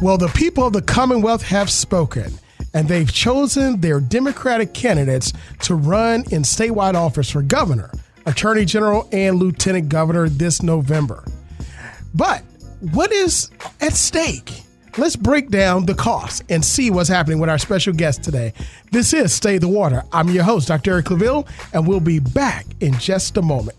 Well, the people of the Commonwealth have spoken, and they've chosen their Democratic candidates to run in statewide office for governor, attorney general, and lieutenant governor this November. But what is at stake? Let's break down the costs and see what's happening with our special guest today. This is Stay the Water. I'm your host, Dr. Eric Claville, and we'll be back in just a moment.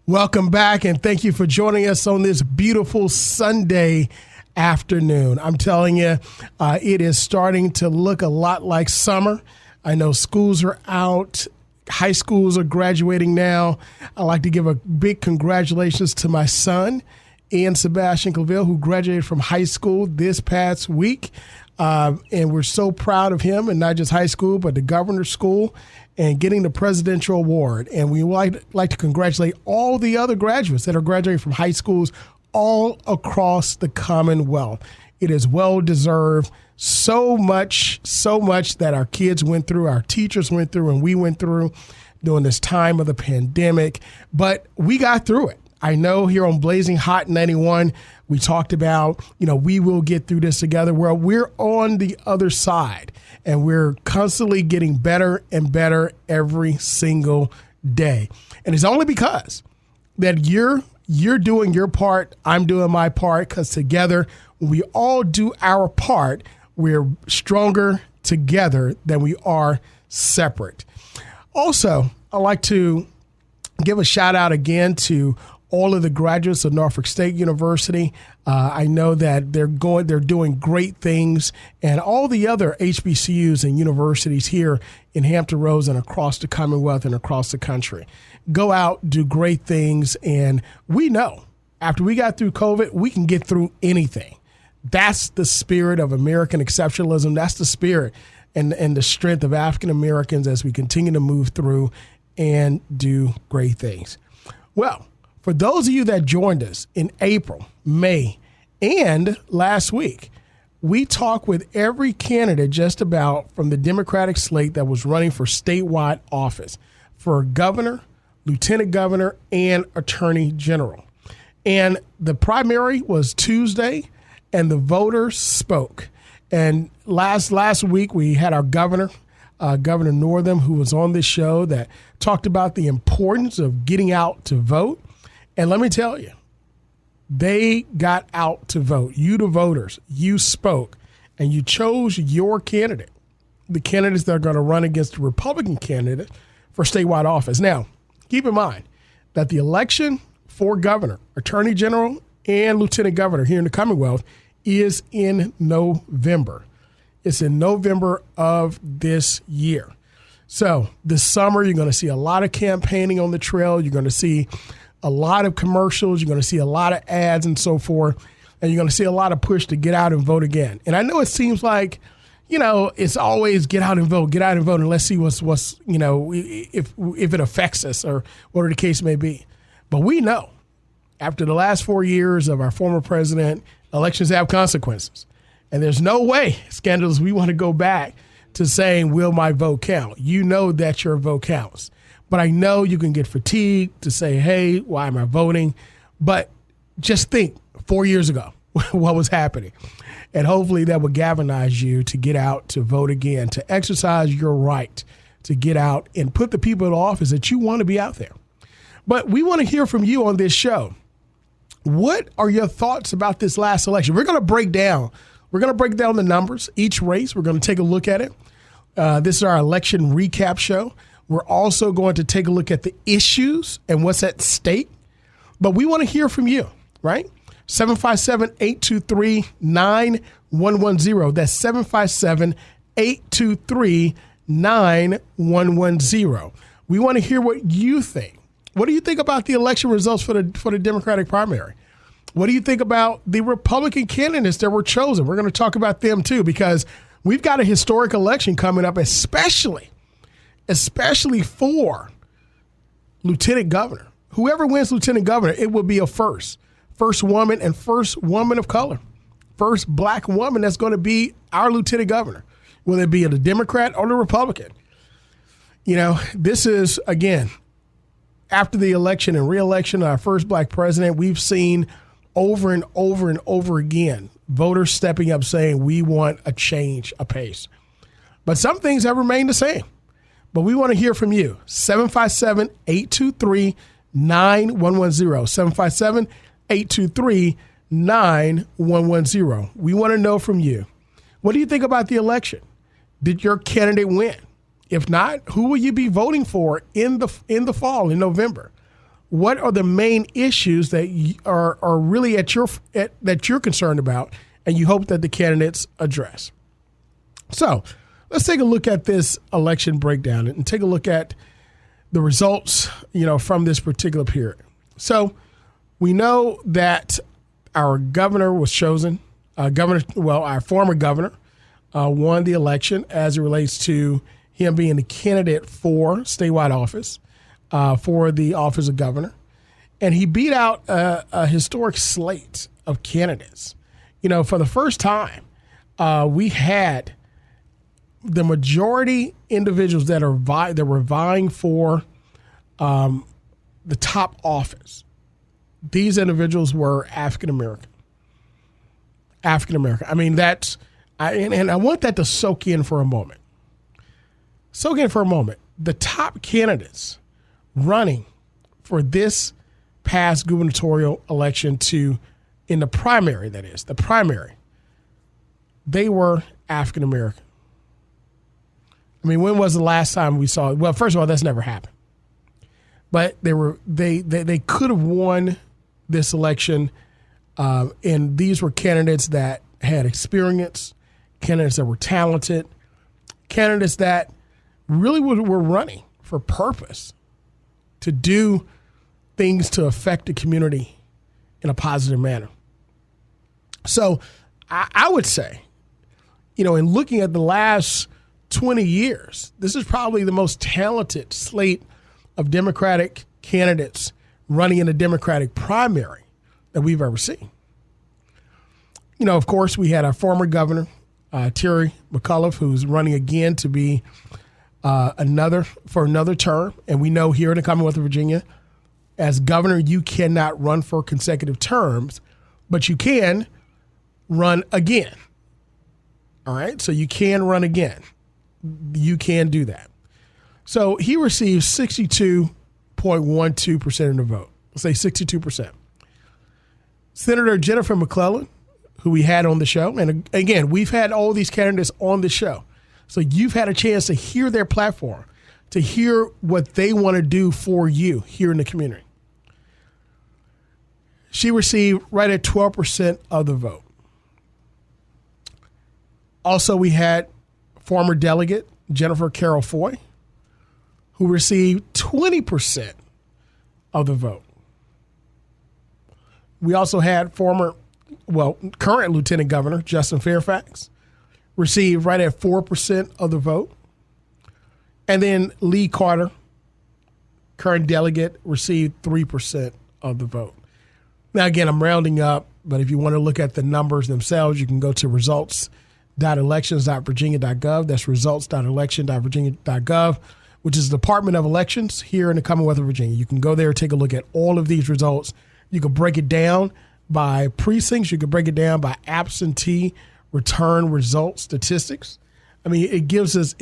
Welcome back, and thank you for joining us on this beautiful Sunday afternoon. I'm telling you, it is starting to look a lot like summer. I know schools are out. High schools are graduating now. I'd like to give a big congratulations to my son, Ian Sebastian Claville, who graduated from high school this past week. And we're so proud of him, and not just high school, but the governor's school, and getting the presidential award. And we would like to congratulate all the other graduates that are graduating from high schools all across the Commonwealth. It is well-deserved. So much that our kids went through, our teachers went through, and we went through during this time of the pandemic. But we got through it. I know here on Blazing Hot 91, we talked about, we will get through this together. Well, we're on the other side, and we're constantly getting better and better every single day. And it's only because that you're doing your part, I'm doing my part, because together, when we all do our part, we're stronger together than we are separate. Also, I'd like to give a shout out again to all of the graduates of Norfolk State University. I know that they're doing great things, and all the other HBCUs and universities here in Hampton Roads and across the Commonwealth and across the country. Go out, do great things, and we know after we got through COVID, we can get through anything. That's the spirit of American exceptionalism. That's the spirit and the strength of African Americans as we continue to move through and do great things. Well, for those of you that joined us in April, May, and last week, we talked with every candidate just about from the Democratic slate that was running for statewide office for governor, lieutenant governor, and attorney general. And the primary was Tuesday, and the voters spoke. And last week, we had our governor, Governor Northam, who was on this show that talked about the importance of getting out to vote. And let me tell you, they got out to vote. You, the voters, you spoke, and you chose your candidate, the candidates that are going to run against the Republican candidate for statewide office. Now, keep in mind that the election for governor, attorney general, and lieutenant governor here in the Commonwealth is in November. It's in November of this year. So this summer, you're going to see a lot of campaigning on the trail. You're going to see a lot of commercials. You're going to see a lot of ads and so forth. And you're going to see a lot of push to get out and vote again. And I know it seems like, it's always get out and vote, and let's see what's if it affects us or whatever the case may be. But we know after the last 4 years of our former president, elections have consequences. And there's no way, scandals, we want to go back to saying, will my vote count? You know that your vote counts. But I know you can get fatigued to say, hey, why am I voting? But just think 4 years ago, what was happening. And hopefully that will galvanize you to get out to vote again, to exercise your right to get out and put the people in office that you want to be out there. But we want to hear from you on this show. What are your thoughts about this last election? We're going to break down the numbers, each race. We're going to take a look at it. This is our election recap show. We're also going to take a look at the issues and what's at stake. But we want to hear from you, right? 757-823-9110. That's 757-823-9110. We want to hear what you think. What do you think about the election results for the Democratic primary? What do you think about the Republican candidates that were chosen? We're going to talk about them too, because we've got a historic election coming up, especially for lieutenant governor. Whoever wins lieutenant governor, it will be a first woman and first woman of color, first black woman that's going to be our lieutenant governor, whether it be the Democrat or the Republican. This is, again, after the election and re-election of our first black president, we've seen over and over and over again voters stepping up saying we want a change, a pace. But some things have remained the same. But we want to hear from you. 757-823-9110. 757-823-9110. We want to know from you. What do you think about the election? Did your candidate win? If not, who will you be voting for in the fall, in November? What are the main issues that are really that you're concerned about and you hope that the candidates address? So let's take a look at this election breakdown and take a look at the results, from this particular period. So we know that our governor was chosen. Our former governor won the election as it relates to him being the candidate for statewide office, for the office of governor. And he beat out a historic slate of candidates. For the first time, we had the majority individuals that were vying for the top office. These individuals were African American. I mean, and I want that to soak in for a moment. The top candidates running for this past gubernatorial election in the primary, they were African American. I mean, when was the last time we saw it? Well, first of all, that's never happened. But they could have won this election, and these were candidates that had experience, candidates that were talented, candidates that really were running for purpose to do things to affect the community in a positive manner. So I would say, in looking at the last 20 years, this is probably the most talented slate of Democratic candidates running in a Democratic primary that we've ever seen. Of course, we had our former governor, Terry McAuliffe, who's running again to be another term. And we know here in the Commonwealth of Virginia, as governor, you cannot run for consecutive terms, but you can run again. All right, so you can run again. You can do that. So he received 62.12% of the vote. Let's say 62%. Senator Jennifer McClellan, who we had on the show, and again, we've had all these candidates on the show. So you've had a chance to hear their platform, to hear what they want to do for you here in the community. She received right at 12% of the vote. Also, we had former delegate Jennifer Carroll Foy, who received 20% of the vote. We also had current Lieutenant Governor Justin Fairfax, received right at 4% of the vote. And then Lee Carter, current delegate, received 3% of the vote. Now, again, I'm rounding up, but if you want to look at the numbers themselves, you can go to results.elections.virginia.gov. That's results.election.virginia.gov, which is the Department of Elections here in the Commonwealth of Virginia. You can go there and take a look at all of these results. You can break it down by precincts. You can break it down by absentee return result statistics. I mean, it gives us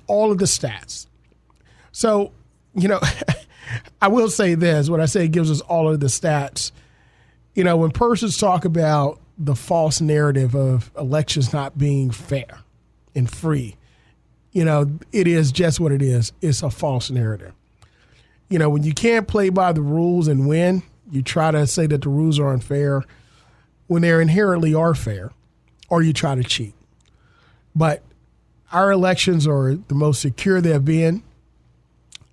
all of the stats. So, I will say this, when I say it gives us all of the stats, when persons talk about the false narrative of elections not being fair and free, it is just what it is. It's a false narrative. When you can't play by the rules and win, you try to say that the rules are unfair when they inherently are fair, or you try to cheat. But our elections are the most secure they have been,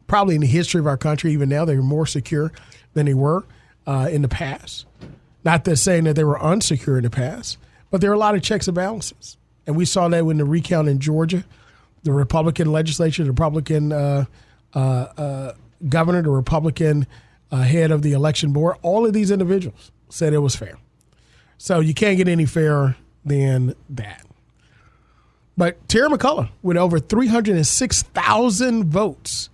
probably in the history of our country. Even now, they're more secure than they were in the past. Not that saying that they were unsecure in the past, but there are a lot of checks and balances. And we saw that when the recount in Georgia, the Republican legislature, the Republican governor, the Republican head of the election board, all of these individuals said it was fair. So you can't get any fairer than that. But Terry McCullough with over 306,000 votes.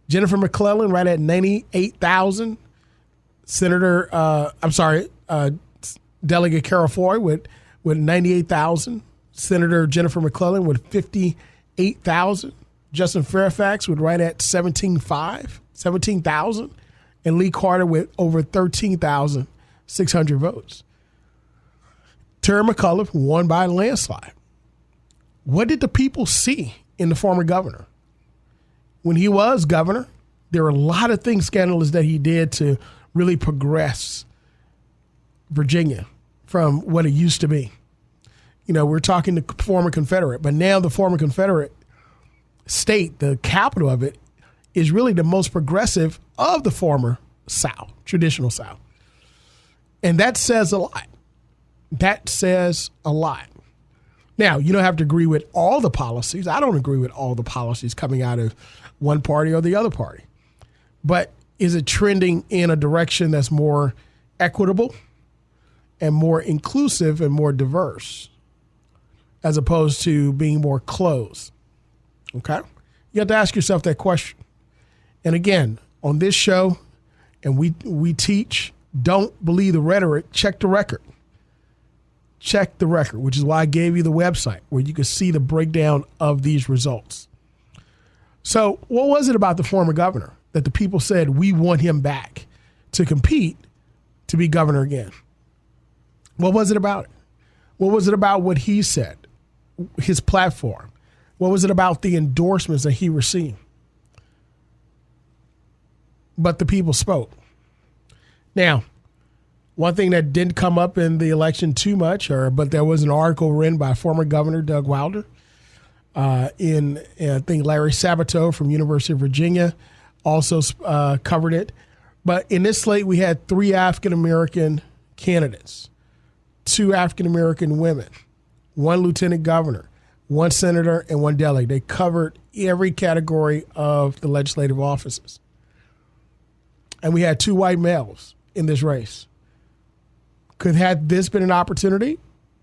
Jennifer McClellan right at 98,000. Delegate Carol Floyd with 98,000. Senator Jennifer McClellan with 58,000. Justin Fairfax with right at 17,000. And Lee Carter with over 13,600 votes. Terry McCullough won by a landslide. What did the people see in the former governor? When he was governor, there were a lot of things scandalous that he did to really progress Virginia from what it used to be. You know, we're talking the former Confederate, but now the former Confederate state, the capital of it, is really the most progressive of the former South, traditional South. And that says a lot. That says a lot. Now, you don't have to agree with all the policies. I don't agree with all the policies coming out of one party or the other party. But is it trending in a direction that's more equitable and more inclusive and more diverse, as opposed to being more closed? Okay? You have to ask yourself that question. And again, on this show, and we teach, don't believe the rhetoric, check the record. Check the record, which is why I gave you the website where you can see the breakdown of these results. So what was it about the former governor that the people said we want him back to compete to be governor again? What was it about it? What was it about what he said, his platform? What was it about the endorsements that he received? But the people spoke. Now, one thing that didn't come up in the election too much, but there was an article written by former Governor Doug Wilder I think Larry Sabato from University of Virginia also covered it. But in this slate, we had 3 African-American candidates, 2 African-American women, 1 lieutenant governor, 1 senator, and 1 delegate. They covered every category of the legislative offices. And we had 2 white males in this race. Had this been an opportunity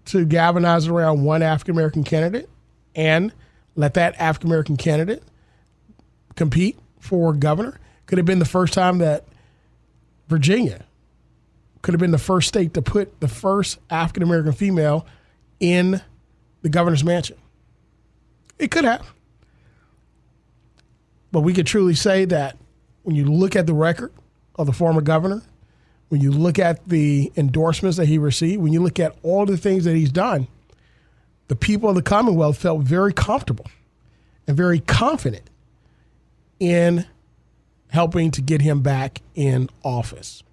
to galvanize around 1 African-American candidate and let that African-American candidate compete for governor? Could have been the first time that Virginia could have been the first state to put the first African-American female in the governor's mansion. It could have. But we could truly say that when you look at the record of the former governor, when you look at the endorsements that he received, when you look at all the things that he's done, the people of the Commonwealth felt very comfortable and very confident in helping to get him back in office.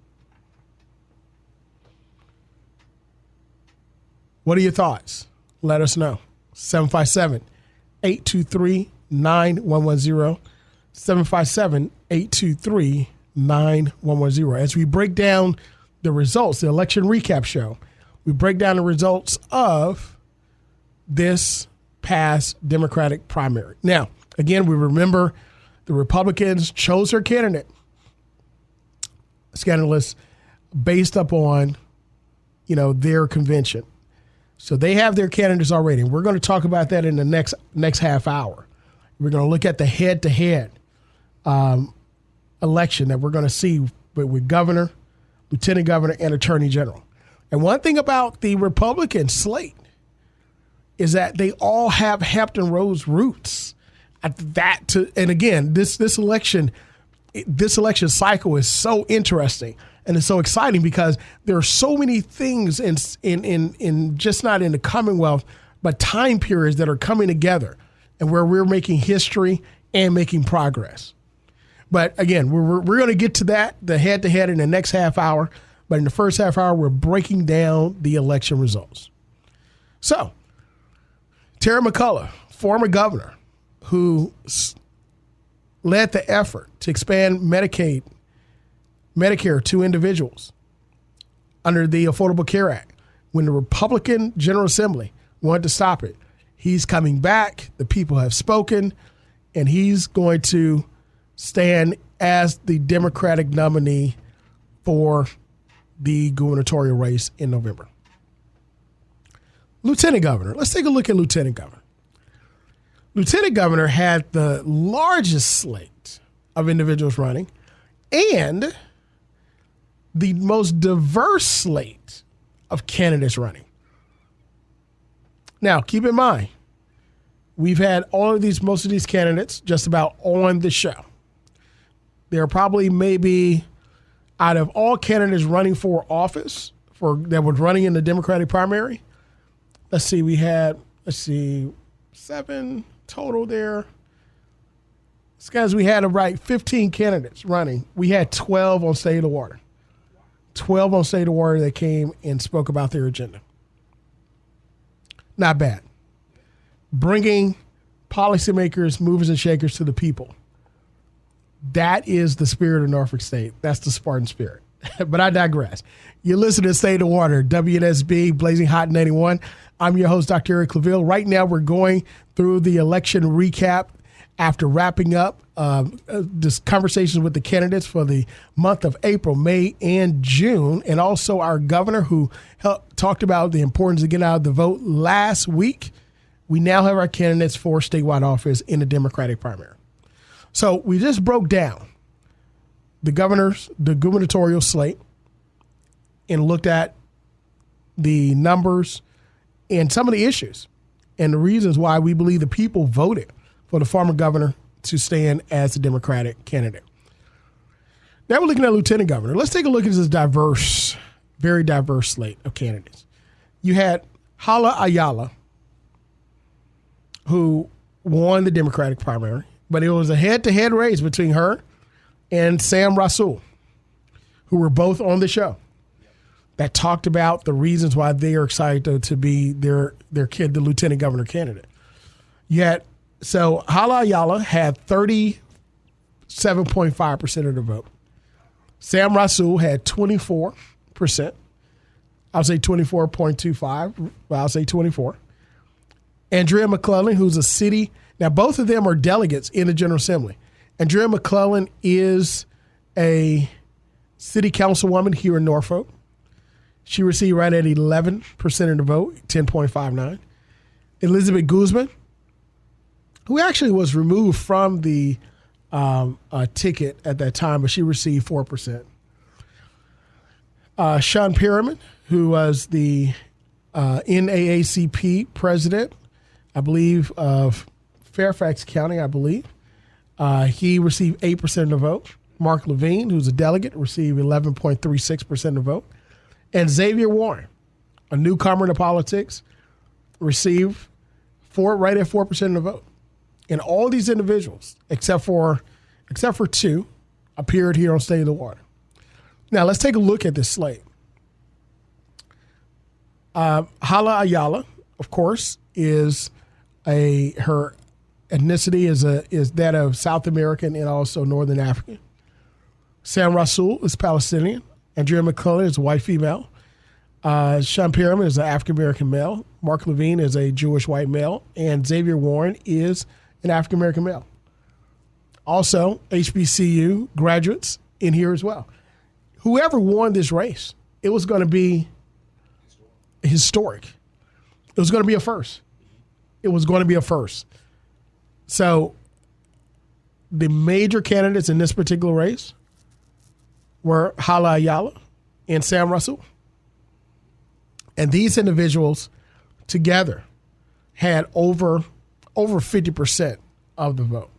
What are your thoughts? Let us know. 757-823-9110. 757-823-9110. As we break down the results, the election recap show, we break down the results of this past Democratic primary. Now, again, we remember the Republicans chose their candidate, scandalous, based upon, their convention. So they have their candidates already. And we're going to talk about that in the next half hour. We're going to look at the head-to-head election that we're going to see with governor, lieutenant governor, and attorney general. And one thing about the Republican slate is that they all have Hampton Roads roots. And again, this election cycle is so interesting and it's so exciting because there are so many things in just not in the Commonwealth, but time periods that are coming together and where we're making history and making progress. But again, we're going to get to that, the head-to-head in the next half hour. But in the first half hour, we're breaking down the election results. So, Terry McCullough, former governor, who led the effort to expand Medicare to individuals under the Affordable Care Act when the Republican General Assembly wanted to stop it. He's coming back. The people have spoken, and he's going to stand as the Democratic nominee for the gubernatorial race in November. Lieutenant Governor. Let's take a look at Lieutenant Governor. Lieutenant Governor had the largest slate of individuals running and the most diverse slate of candidates running. Now, keep in mind, we've had most of these candidates just about on the show. There are probably maybe out of all candidates running for office that was running in the Democratic primary, we had 7 total there. Guys, we had about 15 candidates running. We had 12 on State of the Water. 12 on State of the Water that came and spoke about their agenda. Not bad. Bringing policymakers, movers, and shakers to the people. That is the spirit of Norfolk State. That's the Spartan spirit. But I digress. You're listening to State of the Water, WNSB, Blazing Hot 91. I'm your host, Dr. Eric Claville. Right now, we're going through the election recap after wrapping up this conversations with the candidates for the month of April, May, and June, and also our governor who talked about the importance of getting out of the vote last week. We now have our candidates for statewide office in the Democratic primary. So we just broke down the gubernatorial slate and looked at the numbers and some of the issues and the reasons why we believe the people voted for the former governor to stand as the Democratic candidate. Now we're looking at lieutenant governor. Let's take a look at this very diverse slate of candidates. You had Hala Ayala, who won the Democratic primary, but it was a head-to-head race between her and Sam Rasool, who were both on the show, that talked about the reasons why they are excited to be their kid, the lieutenant governor candidate. So Hala Ayala had 37.5% of the vote. Sam Rasool had 24%. I'll say 24.25, but I'll say 24. Andrea McClellan, who's a city. Now, both of them are delegates in the General Assembly. Andrea McClellan is a city councilwoman here in Norfolk. She received right at 11% of the vote, 10.59. Elizabeth Guzman, who actually was removed from the ticket at that time, but she received 4%. Sean Perriman, who was the NAACP president, I believe, of Fairfax County, I believe. He received 8% of the vote. Mark Levine, who's a delegate, received 11.36% of the vote. And Xavier Warren, a newcomer to politics, received right at 4% of the vote. And all these individuals, except for 2, appeared here on State of the Water. Now, let's take a look at this slate. Hala Ayala, of course, her ethnicity is that of South American and also Northern African. Sam Rasool is Palestinian. Andrea McClellan is a white female. Sean Perriman is an African American male. Mark Levine is a Jewish white male. And Xavier Warren is an African American male. Also, HBCU graduates in here as well. Whoever won this race, it was going to be historic. It was going to be a first. It was going to be a first. So the major candidates in this particular race were Hala Ayala and Sam Rasool. And these individuals together had over 50% of the vote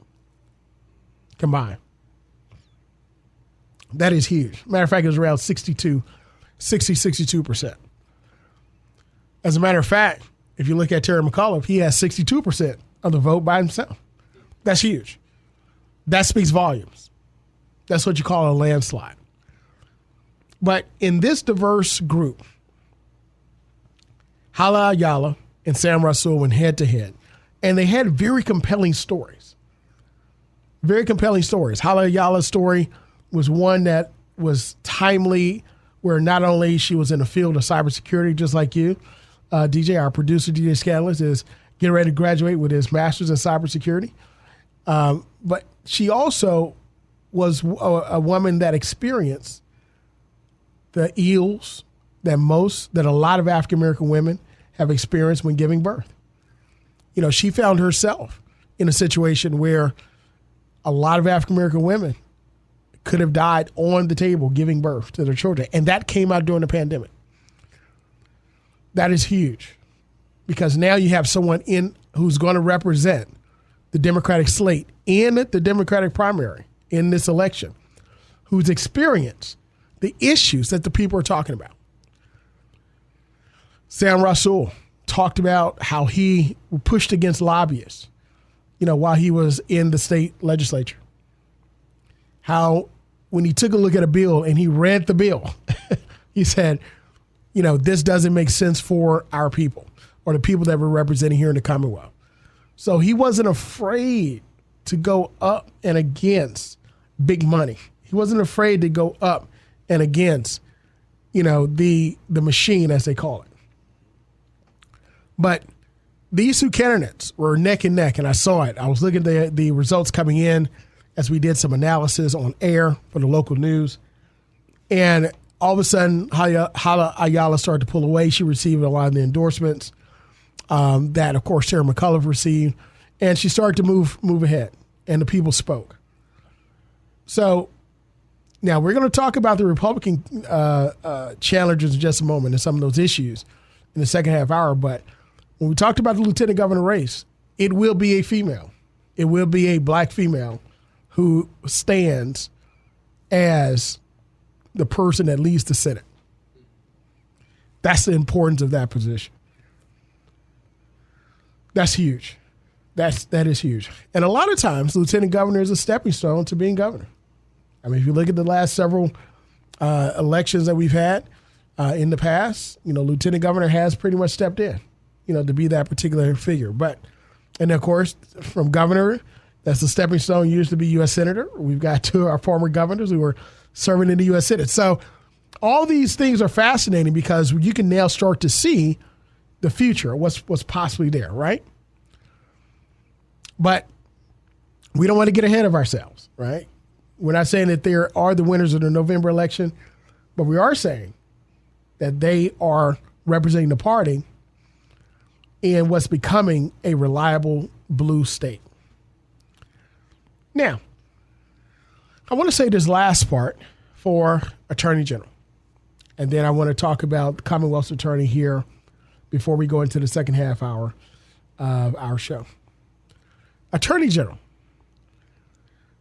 combined. That is huge. Matter of fact, it was around 62%. As a matter of fact, if you look at Terry McAuliffe, he has 62% of the vote by himself. That's huge. That speaks volumes. That's what you call a landslide. But in this diverse group, Hala Ayala and Sam Rasool went head to head, and they had very compelling stories. Very compelling stories. Hala Ayala's story was one that was timely, where not only she was in the field of cybersecurity, just like you, DJ, our producer, DJ Scandalous, is getting ready to graduate with his master's in cybersecurity. But she also was a woman that experienced the ills that a lot of African American women have experienced when giving birth. You know, she found herself in a situation where a lot of African American women could have died on the table giving birth to their children. And that came out during the pandemic. That is huge, because now you have someone who's going to represent the Democratic slate in the Democratic primary in this election, who's experienced the issues that the people are talking about. Sam Rasool talked about how he pushed against lobbyists, while he was in the state legislature. How when he took a look at a bill and he read the bill, he said, this doesn't make sense for our people or the people that we're representing here in the Commonwealth. So he wasn't afraid to go up and against big money. He wasn't afraid to go up and against, the machine, as they call it. But these two candidates were neck and neck, and I saw it. I was looking at the results coming in as we did some analysis on air for the local news. And all of a sudden, Hala Ayala started to pull away. She received a lot of the endorsements that, of course, Sarah McCullough received. And she started to move ahead, and the people spoke. So now we're going to talk about the Republican challengers in just a moment and some of those issues in the second half hour. But when we talked about the lieutenant governor race, it will be a female. It will be a black female who stands as the person that leads the Senate. That's the importance of that position. That's huge. That is huge. And a lot of times, lieutenant governor is a stepping stone to being governor. I mean, if you look at the last several elections that we've had in the past, lieutenant governor has pretty much stepped in, to be that particular figure. And of course, from governor, that's the stepping stone used to be U.S. Senator. We've got two of our former governors who were serving in the U.S. Senate. So all these things are fascinating because you can now start to see the future, what's possibly there, right? But we don't want to get ahead of ourselves, right? We're not saying that there are the winners of the November election, but we are saying that they are representing the party in what's becoming a reliable blue state. Now, I want to say this last part for Attorney General, and then I want to talk about Commonwealth's attorney here before we go into the second half hour of our show. Attorney General.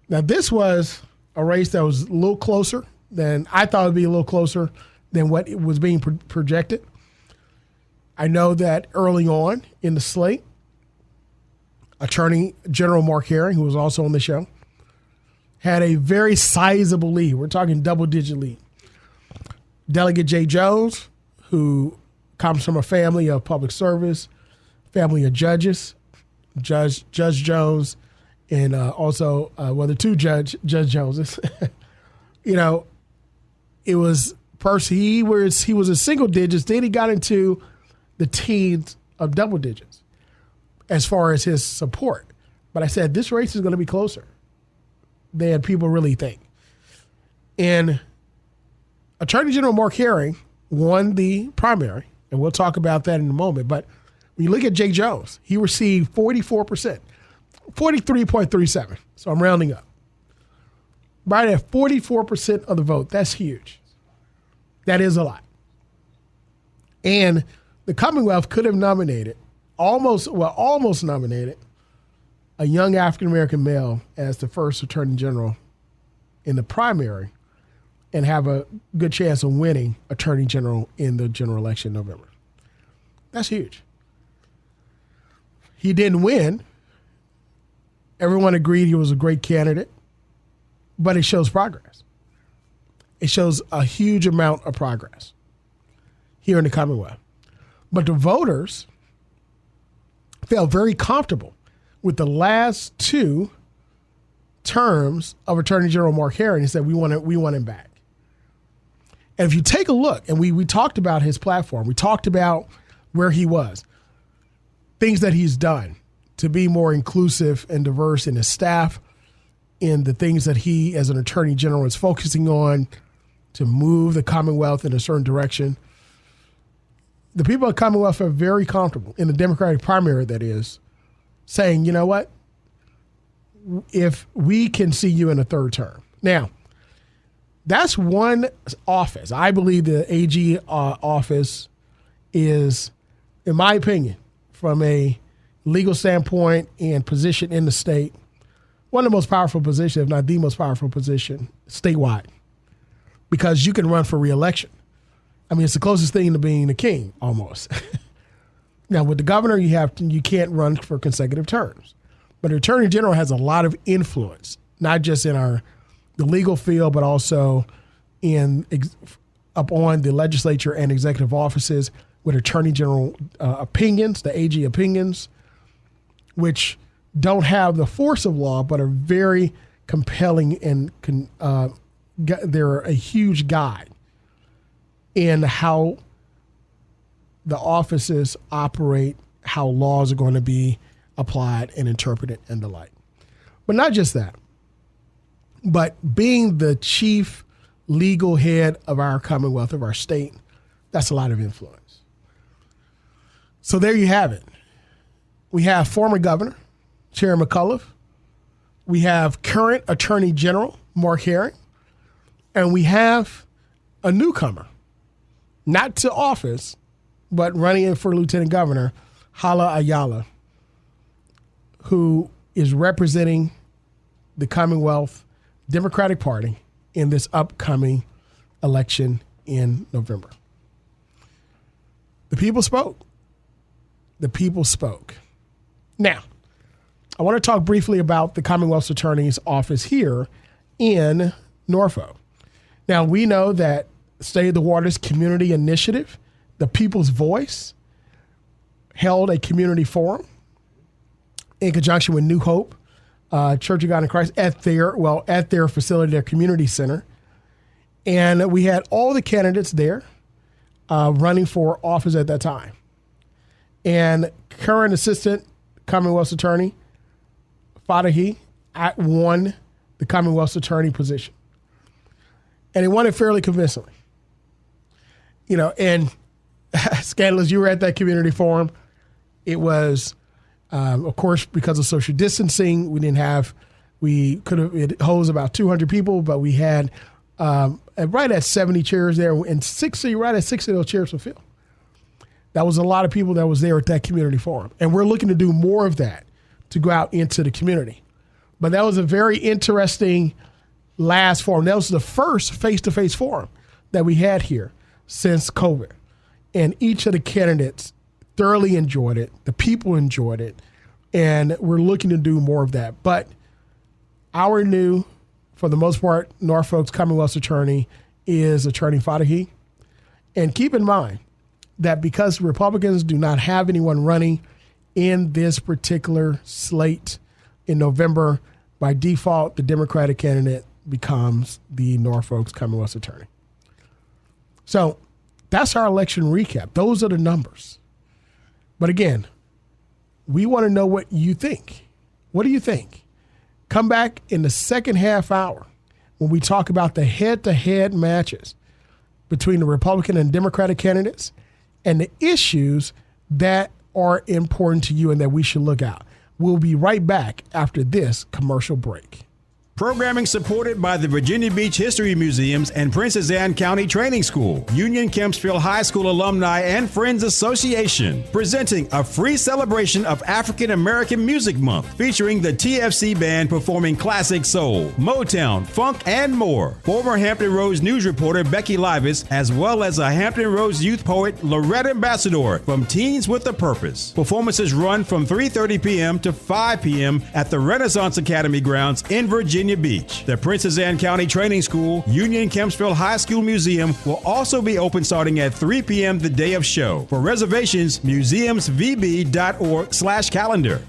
Now, this was a race that was a little closer than I thought it would be, a little closer than what it was being projected. I know that early on in the slate, Attorney General Mark Herring, who was also on the show, had a very sizable lead. We're talking double-digit lead. Delegate Jay Jones, who comes from a family of public service, family of judges, Judge Jones, and also the two Judge Joneses. It was first he was in single digits, then he got into the teens of double digits as far as his support. But I said this race is going to be closer than people really think. And Attorney General Mark Herring won the primary, and we'll talk about that in a moment. But when you look at Jay Jones, he received 44%, 43.37. So I'm rounding up. Right at 44% of the vote. That's huge. That is a lot. And the Commonwealth could have nominated, almost nominated, a young African-American male as the first Attorney General in the primary and have a good chance of winning Attorney General in the general election in November. That's huge. He didn't win. Everyone agreed he was a great candidate, but it shows progress. It shows a huge amount of progress here in the Commonwealth. But the voters felt very comfortable with the last two terms of Attorney General Mark Herring and said, we want him back. And if you take a look, and we talked about his platform, we talked about where he was, things that he's done to be more inclusive and diverse in his staff, in the things that he as an attorney general is focusing on to move the Commonwealth in a certain direction. The people of the Commonwealth are very comfortable in the Democratic primary, that is, saying, you know what, if we can see you in a third term. Now, that's one office. I believe the AG office is, in my opinion, from a legal standpoint and position in the state, one of the most powerful positions, if not the most powerful position statewide, because you can run for re-election. I mean, it's the closest thing to being the king, almost. Now, with the governor, you can't run for consecutive terms. But the attorney general has a lot of influence, not just in the legal field, but also up on the legislature and executive offices with attorney general opinions, the AG opinions, which don't have the force of law, but are very compelling and they're a huge guide in how the offices operate, how laws are going to be applied and interpreted and the like. But not just that, but being the chief legal head of our Commonwealth, of our state, that's a lot of influence. So there you have it. We have former governor, Chair McCullough. We have current Attorney General, Mark Herring. And we have a newcomer, not to office, but running in for Lieutenant Governor, Hala Ayala, who is representing the Commonwealth Democratic Party in this upcoming election in November. The people spoke. The people spoke. Now, I want to talk briefly about the Commonwealth's Attorney's Office here in Norfolk. Now, we know that State of the Waters Community Initiative, the People's Voice, held a community forum in conjunction with New Hope, Church of God in Christ, at their facility, their community center. And we had all the candidates there running for office at that time. And current Assistant Commonwealth's Attorney, Fadahi, won the Commonwealth's Attorney position. And he won it fairly convincingly. You know, and Scandalous, you were at that community forum. It was, of course, because of social distancing, it holds about 200 people, but we had right at 70 chairs there, and right at 60 of those chairs were filled. That was a lot of people that was there at that community forum. And we're looking to do more of that to go out into the community. But that was a very interesting last forum. That was the first face-to-face forum that we had here since COVID. And each of the candidates thoroughly enjoyed it. The people enjoyed it. And we're looking to do more of that. But our new, for the most part, Norfolk's Commonwealth's attorney is Attorney Fadahi. And keep in mind that because Republicans do not have anyone running in this particular slate in November, by default, the Democratic candidate becomes the Norfolk's Commonwealth's attorney. So that's our election recap. Those are the numbers. But again, we want to know what you think. What do you think? Come back in the second half hour when we talk about the head-to-head matches between the Republican and Democratic candidates and the issues that are important to you and that we should look out. We'll be right back after this commercial break. Programming supported by the Virginia Beach History Museums and Princess Anne County Training School, Union Kempsville High School Alumni and Friends Association, presenting a free celebration of African American Music Month, featuring the TFC Band performing classic soul, Motown, funk, and more. Former Hampton Roads news reporter Becky Livis, as well as a Hampton Roads youth poet, Loretta Ambassador, from Teens with a Purpose. Performances run from 3:30 p.m. to 5 p.m. at the Renaissance Academy grounds in Virginia Beach. The Princess Anne County Training School, Union Kempsville High School Museum will also be open starting at 3 p.m. the day of show. For reservations, museumsvb.org/calendar.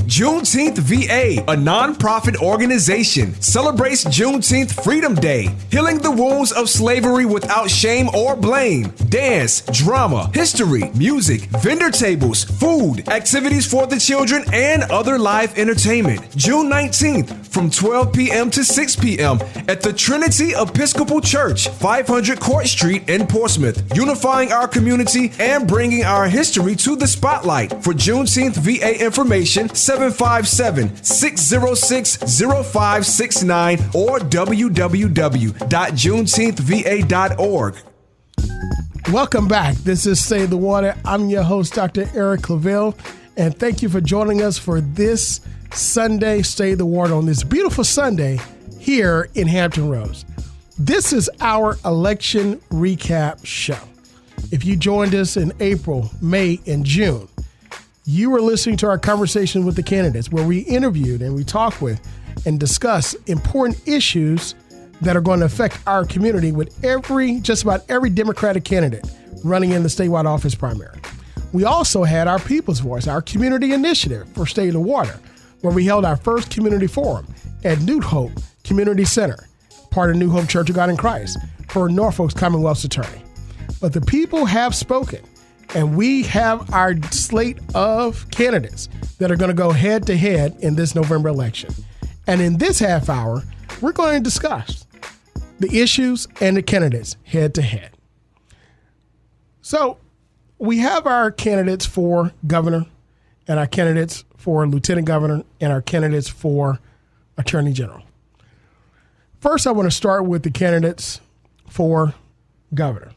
Juneteenth VA, a nonprofit organization, celebrates Juneteenth Freedom Day, healing the wounds of slavery without shame or blame. Dance, drama, history, music, vendor tables, food, activities for the children, and other live entertainment. June 19th from 12 p.m. to 6 p.m. at the Trinity Episcopal Church, 500 Court Street in Portsmouth, unifying our community and bringing our history to the spotlight. For Juneteenth VA information, 757-606-0569 or www.juneteenthva.org. Welcome back. This is Save the Water. I'm your host, Dr. Eric Claville, and thank you for joining us for this Sunday Save the Water on this beautiful Sunday here in Hampton Roads. This is our election recap show. If you joined us in April, May, and June, you were listening to our conversation with the candidates where we interviewed and we talked with and discussed important issues that are going to affect our community with just about every Democratic candidate running in the statewide office primary. We also had our People's Voice, our community initiative for Save the Water, where we held our first community forum at New Hope Community Center, part of New Hope Church of God in Christ, for Norfolk's Commonwealth's attorney. But the people have spoken. And we have our slate of candidates that are going to go head to head in this November election. And in this half hour, we're going to discuss the issues and the candidates head to head. So we have our candidates for governor and our candidates for lieutenant governor and our candidates for attorney general. First, I want to start with the candidates for governor.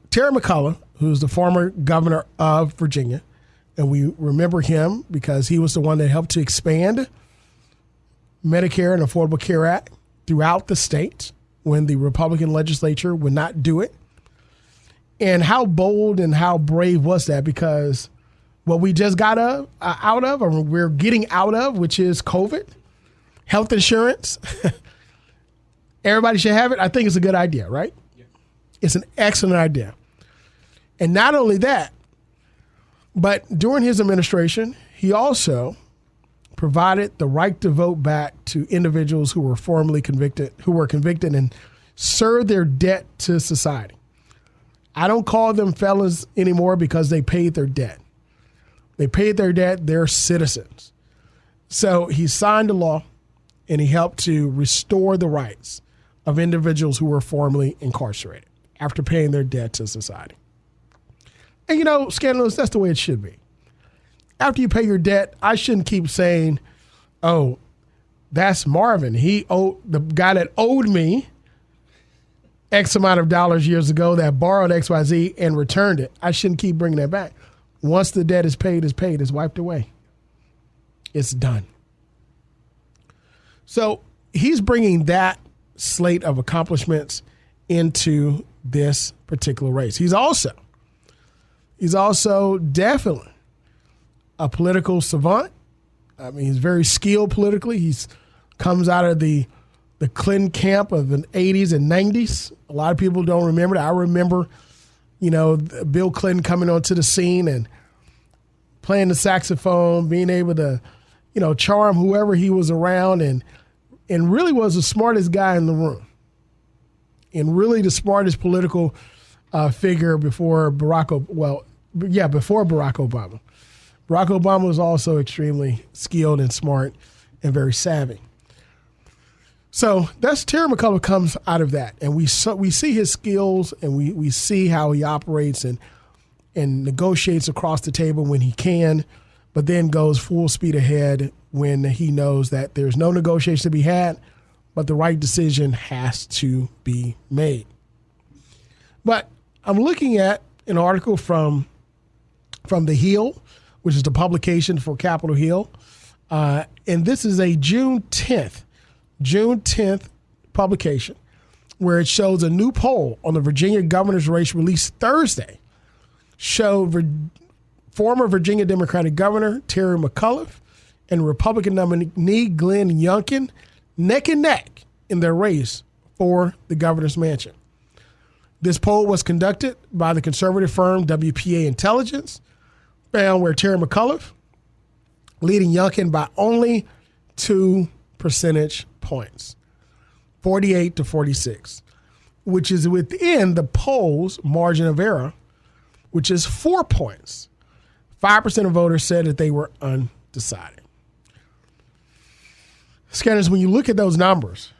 Terry McCullough, who's the former governor of Virginia, and we remember him because he was the one that helped to expand Medicare and Affordable Care Act throughout the state when the Republican legislature would not do it. And how bold and how brave was that? Because what we just got out of, or we're getting out of, which is COVID, health insurance, everybody should have it. I think it's a good idea, right? Yeah. It's an excellent idea. And not only that, but during his administration, he also provided the right to vote back to individuals who were formerly convicted, and served their debt to society. I don't call them felons anymore because they paid their debt. They paid their debt. They're citizens. So he signed a law and he helped to restore the rights of individuals who were formerly incarcerated after paying their debt to society. And, scandalous, that's the way it should be. After you pay your debt, I shouldn't keep saying, oh, that's Marvin. The guy that owed me X amount of dollars years ago that borrowed XYZ and returned it. I shouldn't keep bringing that back. Once the debt is paid, it's wiped away. It's done. So he's bringing that slate of accomplishments into this particular race. He's also definitely a political savant. I mean, he's very skilled politically. He's comes out of the Clinton camp of the 80s and 90s. A lot of people don't remember that. I remember, Bill Clinton coming onto the scene and playing the saxophone, being able to, charm whoever he was around, and really was the smartest guy in the room, and really the smartest political figure before Barack Obama. Barack Obama was also extremely skilled and smart and very savvy. So that's Terry McCullough comes out of that. And we see his skills, and we see how he operates and negotiates across the table when he can, but then goes full speed ahead when he knows that there's no negotiation to be had, but the right decision has to be made. But I'm looking at an article from The Hill, which is the publication for Capitol Hill. And this is a June 10th publication where it shows a new poll on the Virginia governor's race released Thursday showed former Virginia Democratic Governor Terry McCullough and Republican nominee Glenn Youngkin neck and neck in their race for the governor's mansion. This poll was conducted by the conservative firm WPA Intelligence, found where Terry McCullough leading Youngkin by only 2 percentage points, 48 to 46, which is within the poll's margin of error, which is 4 points. 5% of voters said that they were undecided. Scanners, when you look at those numbers,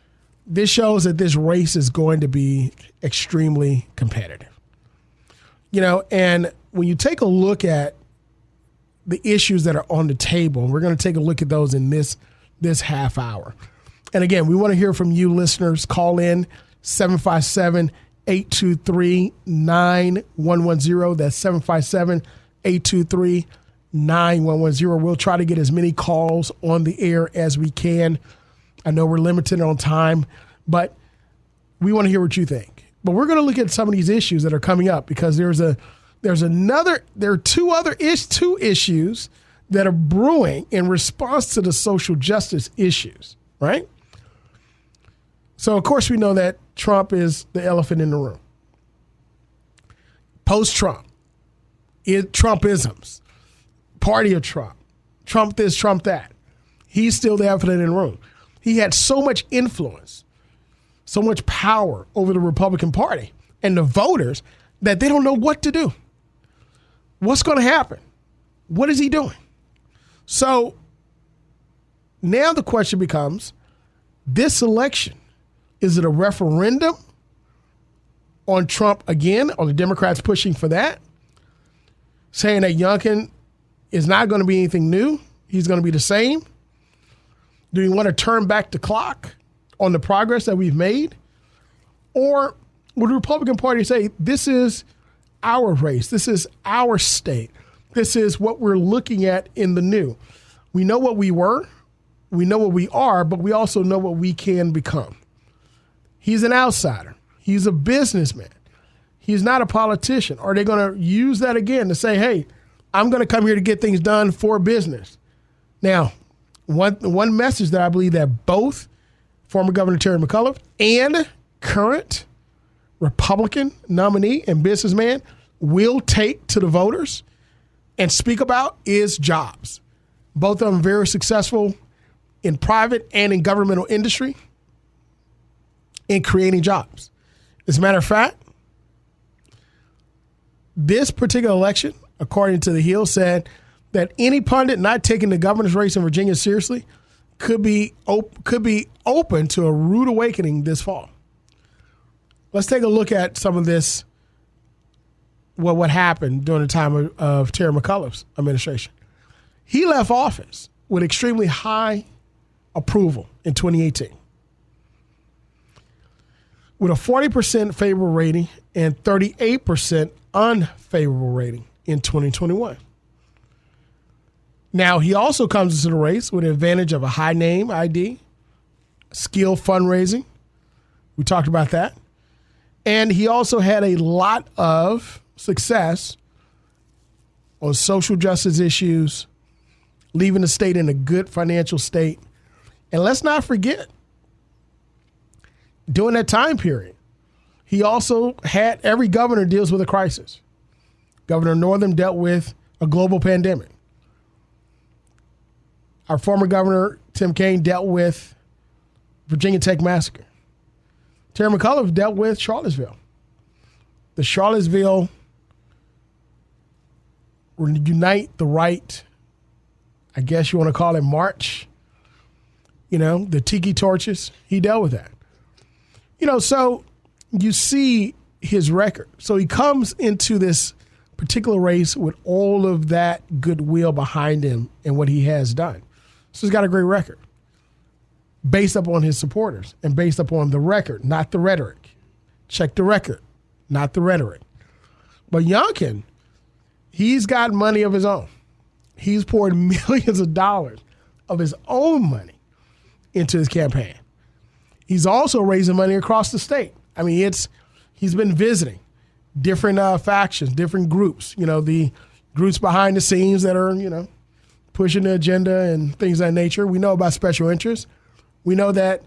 this shows that this race is going to be extremely competitive. And when you take a look at the issues that are on the table, and we're going to take a look at those in this half hour. And again, we want to hear from you listeners. Call in 757-823-9110. That's 757-823-9110. We'll try to get as many calls on the air as we can. I know we're limited on time, but we want to hear what you think. But we're going to look at some of these issues that are coming up, because there are two issues that are brewing in response to the social justice issues, right? So, of course, we know that Trump is the elephant in the room. Post-Trump, Trumpisms, party of Trump, Trump this, Trump that. He's still the elephant in the room. He had so much influence, so much power over the Republican Party and the voters that they don't know what to do. What's going to happen? What is he doing? So now the question becomes, this election, is it a referendum on Trump again? Are the Democrats pushing for that? Saying that Youngkin is not going to be anything new. He's going to be the same. Do we want to turn back the clock on the progress that we've made? Or would the Republican Party say, this is our race, this is our state, this is what we're looking at in the new? We know what we were, we know what we are, but we also know what we can become. He's an outsider. He's a businessman. He's not a politician. Are they going to use that again to say, hey, I'm going to come here to get things done for business? Now, one message that I believe that both former Governor Terry McAuliffe and current Republican nominee and businessman will take to the voters and speak about is jobs. Both of them very successful in private and in governmental industry in creating jobs. As a matter of fact, this particular election, according to the Hill, said that any pundit not taking the governor's race in Virginia seriously could be open to a rude awakening this fall. Let's take a look at some of this, what happened during the time of Terry McAuliffe's administration. He left office with extremely high approval in 2018, with a 40% favorable rating and 38% unfavorable rating in 2021. Now, he also comes into the race with an advantage of a high name ID, skill fundraising. We talked about that. And he also had a lot of success on social justice issues, leaving the state in a good financial state. And let's not forget, during that time period, he also had, every governor deals with a crisis. Governor Northam dealt with a global pandemic. Our former governor, Tim Kaine, dealt with Virginia Tech massacre. Terry McAuliffe dealt with Charlottesville. The Charlottesville Unite the Right, I guess you want to call it, march, the tiki torches, he dealt with that. So you see his record. So he comes into this particular race with all of that goodwill behind him and what he has done. So he's got a great record based upon his supporters and based upon the record, not the rhetoric. Check the record, not the rhetoric. But Youngkin, he's got money of his own. He's poured millions of dollars of his own money into his campaign. He's also raising money across the state. I mean, he's been visiting different factions, different groups, the groups behind the scenes that are, pushing the agenda and things of that nature. We know about special interests. We know that,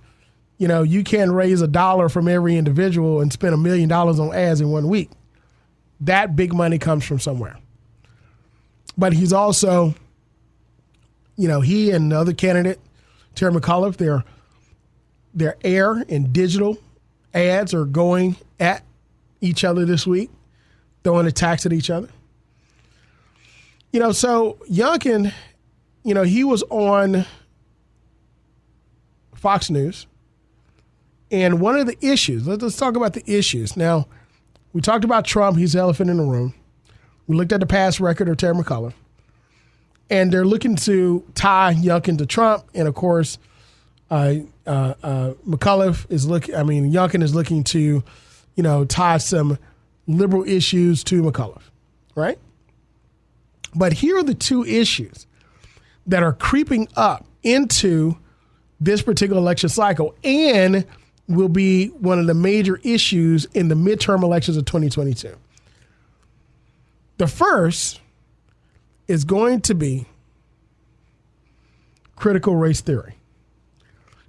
you can't raise $1 from every individual and spend $1 million on ads in 1 week. That big money comes from somewhere. But he's also, he and the other candidate, Terry McAuliffe, their air and digital ads are going at each other this week, throwing attacks at each other. So Youngkin, he was on Fox News. And one of the issues, let's talk about the issues. Now, we talked about Trump. He's the elephant in the room. We looked at the past record of Terry McAuliffe. And they're looking to tie Youngkin to Trump. And, of course, Youngkin is looking to, tie some liberal issues to McAuliffe, right? But here are the two issues that are creeping up into this particular election cycle and will be one of the major issues in the midterm elections of 2022. The first is going to be critical race theory.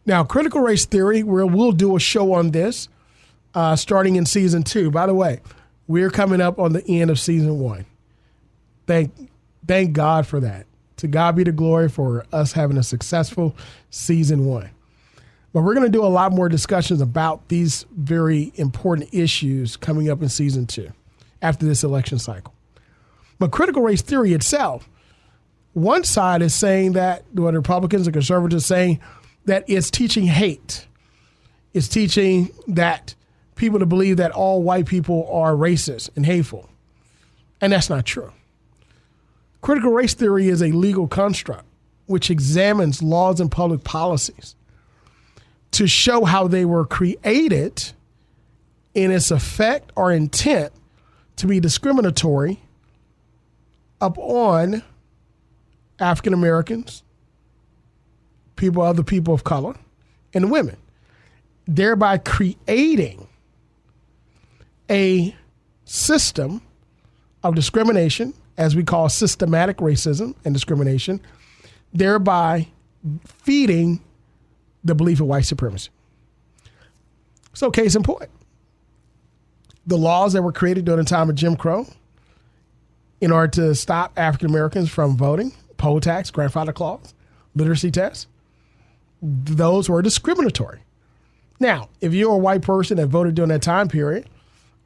Now, critical race theory, we'll do a show on this starting in season 2. By the way, we're coming up on the end of season 1. Thank God for that. To God be the glory for us having a successful season 1. But we're going to do a lot more discussions about these very important issues coming up in season 2 after this election cycle. But critical race theory itself, one side is saying that, the Republicans and conservatives saying that it's teaching hate. It's teaching that people to believe that all white people are racist and hateful. And that's not true. Critical race theory is a legal construct which examines laws and public policies to show how they were created in its effect or intent to be discriminatory upon African Americans, other people of color, and women, thereby creating a system of discrimination, as we call systematic racism and discrimination, thereby feeding the belief of white supremacy. So case in point, the laws that were created during the time of Jim Crow in order to stop African Americans from voting, poll tax, grandfather clause, literacy tests, those were discriminatory. Now, if you're a white person that voted during that time period,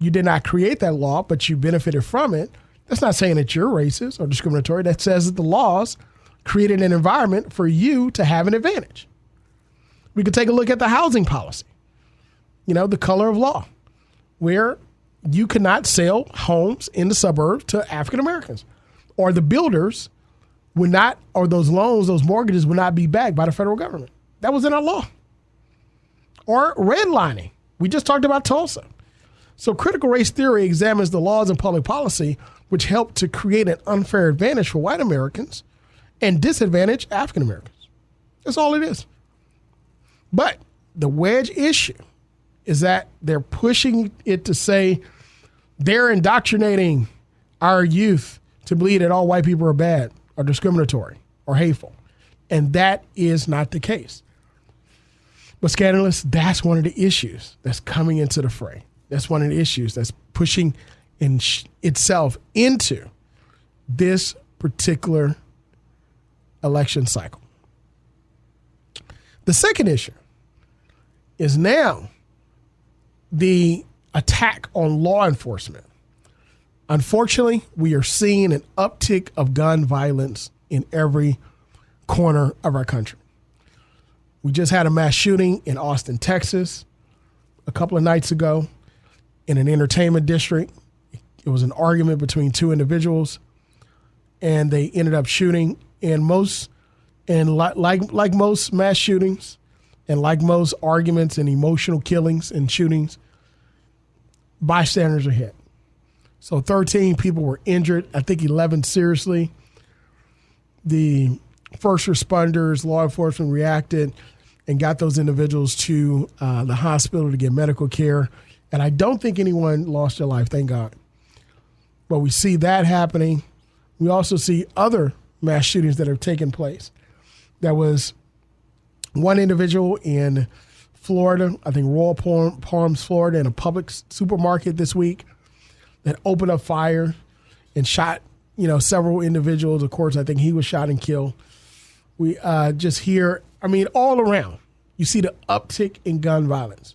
you did not create that law, but you benefited from it, that's not saying that you're racist or discriminatory. That says that the laws created an environment for you to have an advantage. We could take a look at the housing policy, the color of law, where you cannot sell homes in the suburbs to African Americans, or the builders would not, or those loans, those mortgages would not be backed by the federal government. That was in our law. Or redlining. We just talked about Tulsa. So critical race theory examines the laws and public policy which help to create an unfair advantage for white Americans and disadvantage African Americans. That's all it is. But the wedge issue is that they're pushing it to say they're indoctrinating our youth to believe that all white people are bad or discriminatory or hateful. And that is not the case. But scandalous, that's one of the issues that's coming into the fray. That's one of the issues that's pushing itself into this particular election cycle. The second issue is now the attack on law enforcement. Unfortunately, we are seeing an uptick of gun violence in every corner of our country. We just had a mass shooting in Austin, Texas, a couple of nights ago in an entertainment district. It was an argument between two individuals, and they ended up shooting. And like most mass shootings, and like most arguments and emotional killings and shootings, bystanders are hit. So 13 people were injured. I think 11 seriously. The first responders, law enforcement reacted and got those individuals to the hospital to get medical care. And I don't think anyone lost their life, thank God. But we see that happening. We also see other mass shootings that have taken place. There was one individual in Florida, I think Royal Palms, Florida, in a Publix supermarket this week that opened up fire and shot, several individuals. Of course, I think he was shot and killed. We just hear, all around, you see the uptick in gun violence.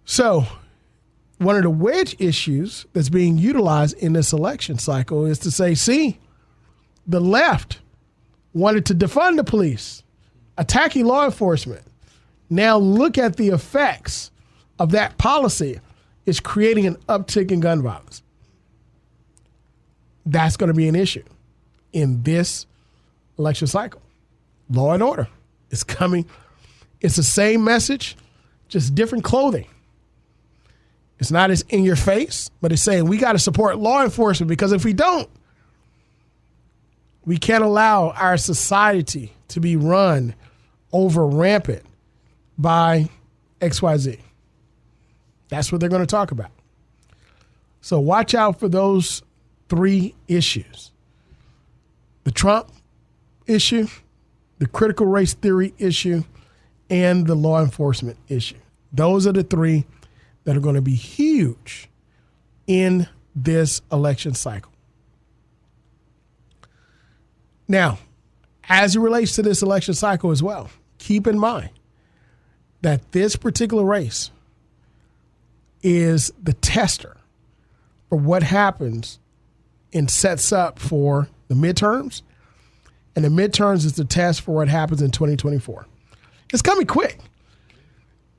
So one of the wedge issues that's being utilized in this election cycle is to say, see, the left wanted to defund the police, attacking law enforcement. Now look at the effects of that policy. It's creating an uptick in gun violence. That's going to be an issue in this election cycle. Law and order is coming. It's the same message, just different clothing. It's not as in your face, but it's saying we got to support law enforcement, because if we don't, we can't allow our society to be run over rampant by XYZ. That's what they're going to talk about. So watch out for those three issues: the Trump issue, the critical race theory issue, and the law enforcement issue. Those are the three that are going to be huge in this election cycle. Now, as it relates to this election cycle as well, keep in mind that this particular race is the tester for what happens and sets up for the midterms. And the midterms is the test for what happens in 2024. It's coming quick.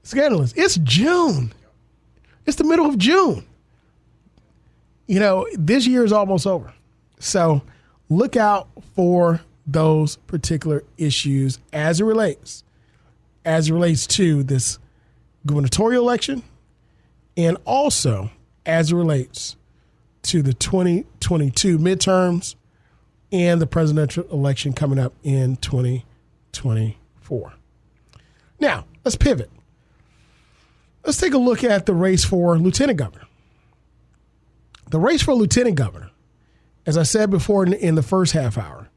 Scandalous. It's June. It's the middle of June. You know, this year is almost over. So look out for those particular issues as it relates to this gubernatorial election, and also as it relates to the 2022 midterms and the presidential election coming up in 2024. Now, let's pivot. Let's take a look at the race for lieutenant governor. The race for lieutenant governor, as I said before in the first half hour,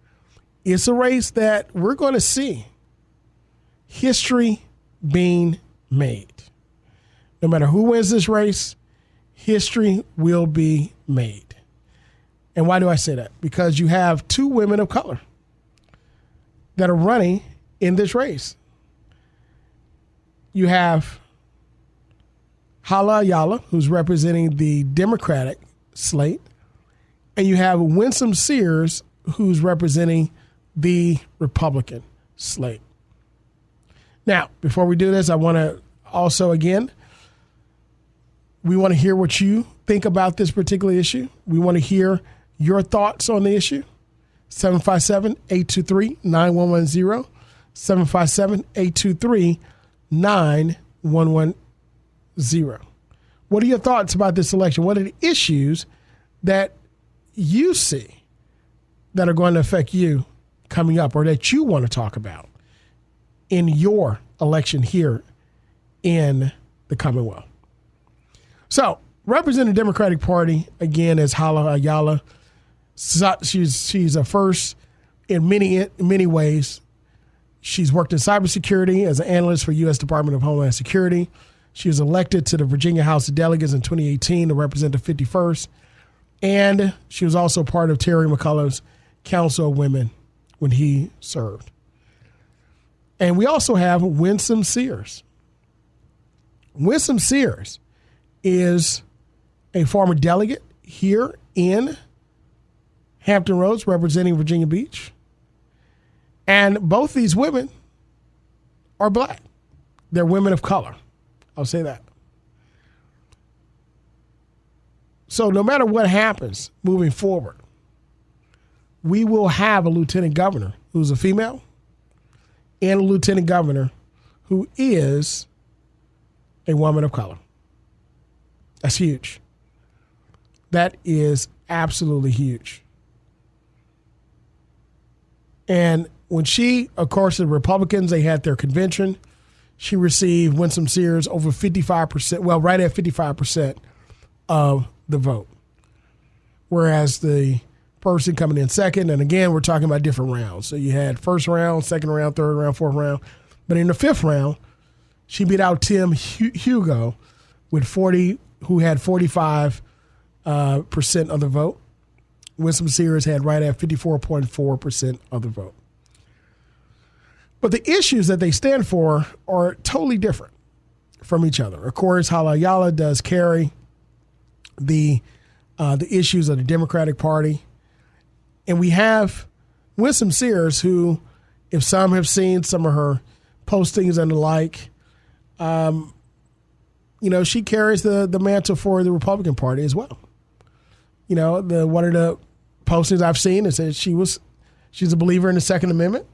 it's a race that we're going to see history being made. No matter who wins this race, history will be made. And why do I say that? Because you have two women of color that are running in this race. You have Hala Ayala, who's representing the Democratic slate, and you have Winsome Sears, who's representing the Republican slate. Now, before we do this, I want to also, again, we want to hear what you think about this particular issue. We want to hear your thoughts on the issue. 757-823-9110. 757-823-9110. What are your thoughts about this election? What are the issues that you see that are going to affect you coming up, or that you want to talk about in your election here in the Commonwealth? So, representing the Democratic Party, again, is Hala Ayala. She's a first in many ways. She's worked in cybersecurity as an analyst for U.S. Department of Homeland Security. She was elected to the Virginia House of Delegates in 2018 to represent the 51st. And she was also part of Terry McCullough's Council of Women when he served. And we also have Winsome Sears. Winsome Sears is a former delegate here in Hampton Roads representing Virginia Beach. And both these women are black. They're women of color. I'll say that. So no matter what happens moving forward, we will have a lieutenant governor who's a female and a lieutenant governor who is a woman of color. That's huge. That is absolutely huge. And when she, of course, the Republicans, they had their convention. She received, Winsome Sears, over 55%, well, right at 55% of the vote. Whereas the person coming in second, and again, we're talking about different rounds. So you had first round, second round, third round, fourth round. But in the fifth round, she beat out Tim Hugo with who had 45% of the vote. Winsome Sears had right at 54.4% of the vote. But the issues that they stand for are totally different from each other. Of course, Hala Ayala does carry the issues of the Democratic Party. And we have Winsome Sears, who, if some have seen some of her postings and the like, she carries the mantle for the Republican Party as well. One of the postings I've seen is that she's a believer in the Second Amendment.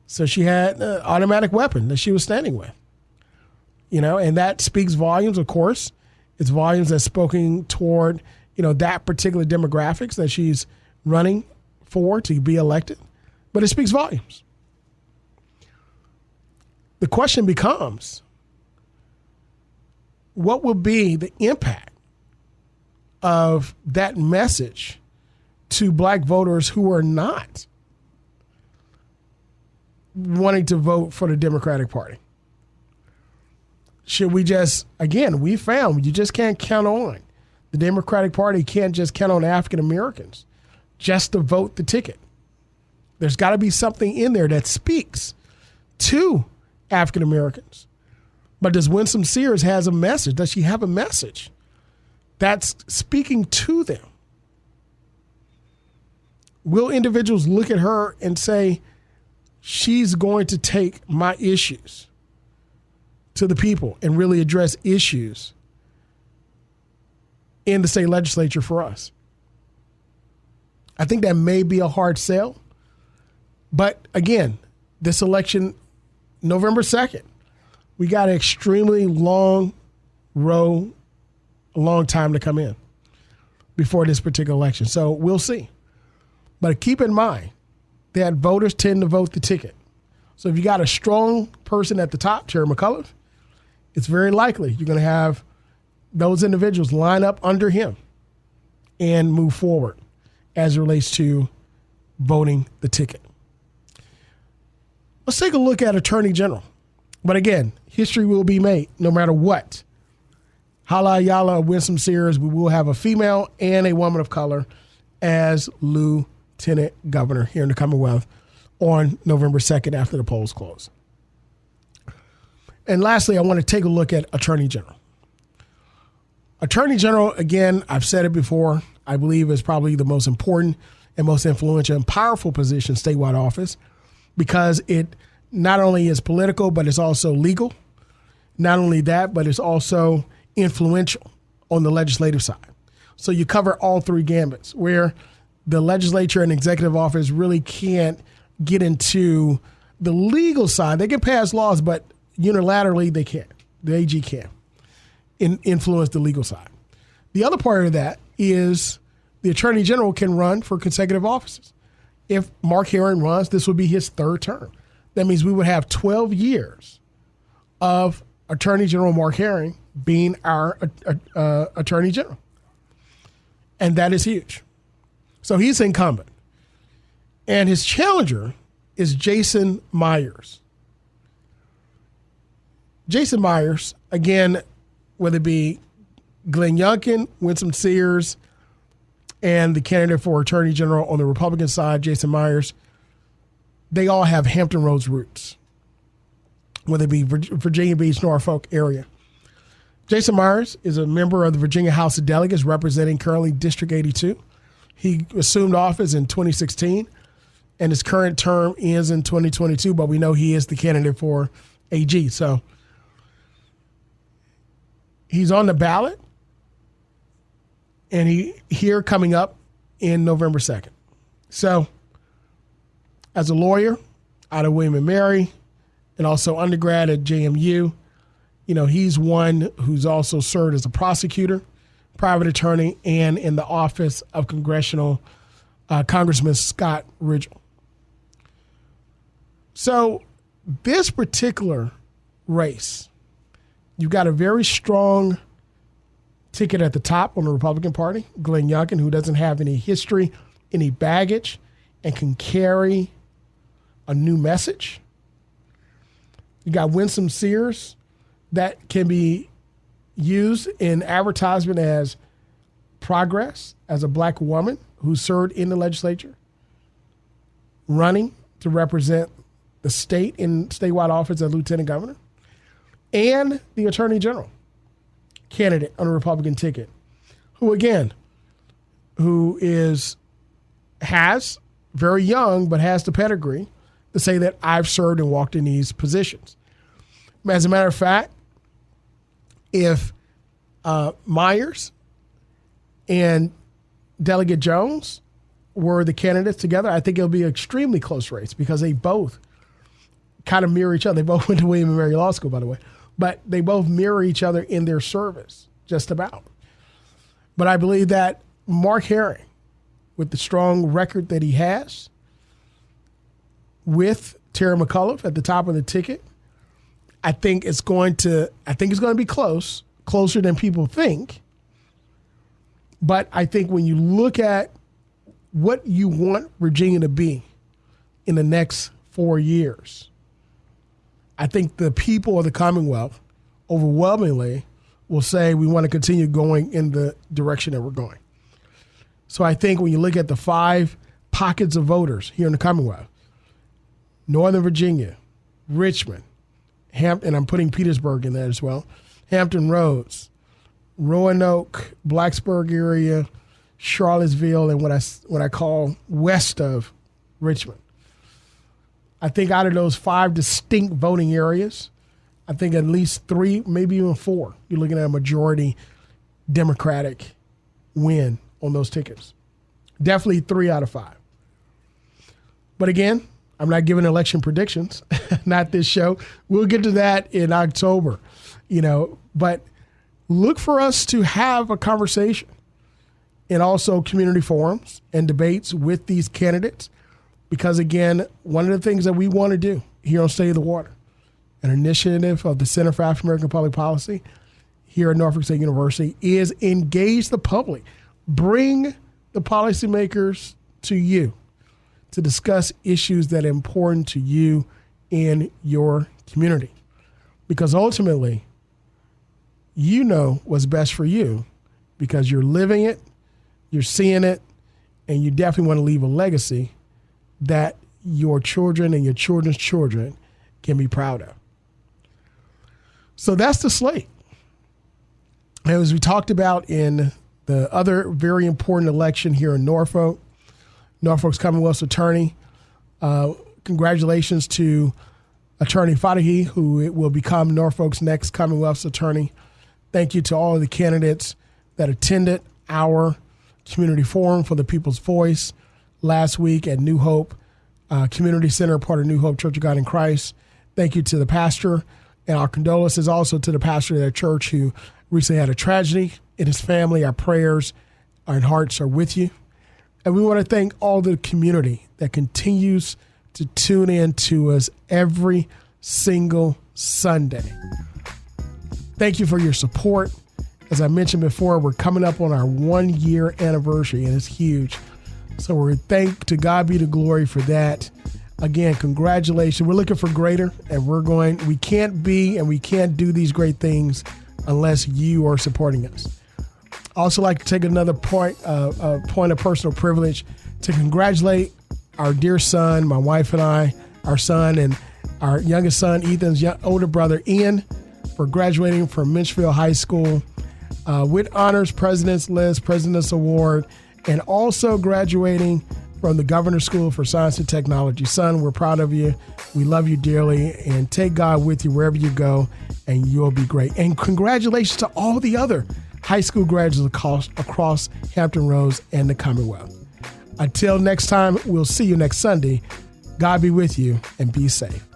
So she had an automatic weapon that she was standing with. And that speaks volumes, of course. It's volumes that's spoken toward, that particular demographics that she's running for to be elected. But it speaks volumes. The question becomes, what will be the impact of that message to black voters who are not wanting to vote for the Democratic Party? Should we just, again, we found you just can't count on, the Democratic Party can't just count on African Americans just to vote the ticket. There's got to be something in there that speaks to African Americans. But does Winsome Sears has a message? Does she have a message that's speaking to them? Will individuals look at her and say, she's going to take my issues to the people and really address issues in the state legislature for us? I think that may be a hard sell. But again, this election, November 2nd, we got an extremely long time to come in before this particular election. So we'll see. But keep in mind that voters tend to vote the ticket. So if you got a strong person at the top, Terry McCullough, it's very likely you're going to have those individuals line up under him and move forward as it relates to voting the ticket. Let's take a look at Attorney General. But again, history will be made no matter what. Hala Ayala, Winsome Sears, we will have a female and a woman of color as Lieutenant Governor here in the Commonwealth on November 2nd after the polls close. And lastly, I want to take a look at Attorney General. Attorney General, again, I've said it before, I believe is probably the most important and most influential and powerful position statewide office because it not only is political, but it's also legal. Not only that, but it's also influential on the legislative side. So you cover all three gambits where the legislature and executive office really can't get into the legal side. They can pass laws, but unilaterally they can't. The AG can influence the legal side. The other part of that is the Attorney General can run for consecutive offices. If Mark Herring runs, this would be his third term. That means we would have 12 years of Attorney General Mark Herring being our Attorney General. And that is huge. So he's incumbent. And his challenger is Jason Myers. Jason Myers, again, whether it be Glenn Youngkin, Winsome Sears, and the candidate for Attorney General on the Republican side, Jason Myers, they all have Hampton Roads roots, whether it be Virginia Beach, Norfolk area. Jason Myers is a member of the Virginia House of Delegates representing currently District 82. He assumed office in 2016, and his current term ends in 2022, but we know he is the candidate for AG. So he's on the ballot, and here coming up in November 2nd. So as a lawyer out of William & Mary and also undergrad at JMU, he's one who's also served as a prosecutor, private attorney, and in the office of Congressman Scott Ridgel. So this particular race, you've got a very strong ticket at the top on the Republican Party, Glenn Youngkin, who doesn't have any history, any baggage, and can carry a new message. You got Winsome Sears that can be used in advertisement as progress, as a black woman who served in the legislature, running to represent the state in statewide office as lieutenant governor, and the attorney general candidate on a Republican ticket, who has very young, but has the pedigree to say that I've served and walked in these positions. As a matter of fact, if Myers and Delegate Jones were the candidates together, I think it'll be an extremely close race because they both kind of mirror each other. They both went to William & Mary Law School, by the way, but they both mirror each other in their service, just about. But I believe that Mark Herring, with the strong record that he has, with Terry McAuliffe at the top of the ticket, I think it's going to be closer than people think. But I think when you look at what you want Virginia to be in the next 4 years, I think the people of the Commonwealth overwhelmingly will say we want to continue going in the direction that we're going. So I think when you look at the 5 pockets of voters here in the Commonwealth, Northern Virginia, Richmond, and I'm putting Petersburg in there as well, Hampton Roads, Roanoke, Blacksburg area, Charlottesville, and what I call west of Richmond. I think out of those 5 distinct voting areas, I think at least 3, maybe even 4, you're looking at a majority Democratic win on those tickets. Definitely 3 out of 5. But again, I'm not giving election predictions, not this show. We'll get to that in October, but look for us to have a conversation and also community forums and debates with these candidates. Because again, one of the things that we want to do here on State of the Water, an initiative of the Center for African American Public Policy here at Norfolk State University, is engage the public. Bring the policymakers to you to discuss issues that are important to you in your community. Because ultimately, you know what's best for you because you're living it, you're seeing it, and you definitely want to leave a legacy that your children and your children's children can be proud of. So that's the slate. And as we talked about in the other very important election here in Norfolk, Norfolk's Commonwealth's attorney, congratulations to Attorney Fadahi, who will become Norfolk's next Commonwealth's attorney. Thank you to all of the candidates that attended our community forum for the People's Voice last week at New Hope Community Center, part of New Hope Church of God in Christ. Thank you to the pastor, and our condolences also to the pastor of that church who recently had a tragedy in his family. Our prayers and hearts are with you. And we want to thank all the community that continues to tune in to us every single Sunday. Thank you for your support. As I mentioned before, we're coming up on our 1-year anniversary, and it's huge. So we're to God be the glory for that. Again, congratulations. We're looking for greater, and we can't be and we can't do these great things unless you are supporting us. I also like to take another point of personal privilege to congratulate our dear son, my wife and I, our son, and our youngest son, Ethan's older brother, Ian, for graduating from Minchville High School with honors, President's List, President's Award, and also graduating from the Governor's School for Science and Technology. Son, we're proud of you. We love you dearly, and take God with you wherever you go, and you'll be great. And congratulations to all the other high school graduates across Hampton Roads and the Commonwealth. Until next time, we'll see you next Sunday. God be with you, and be safe.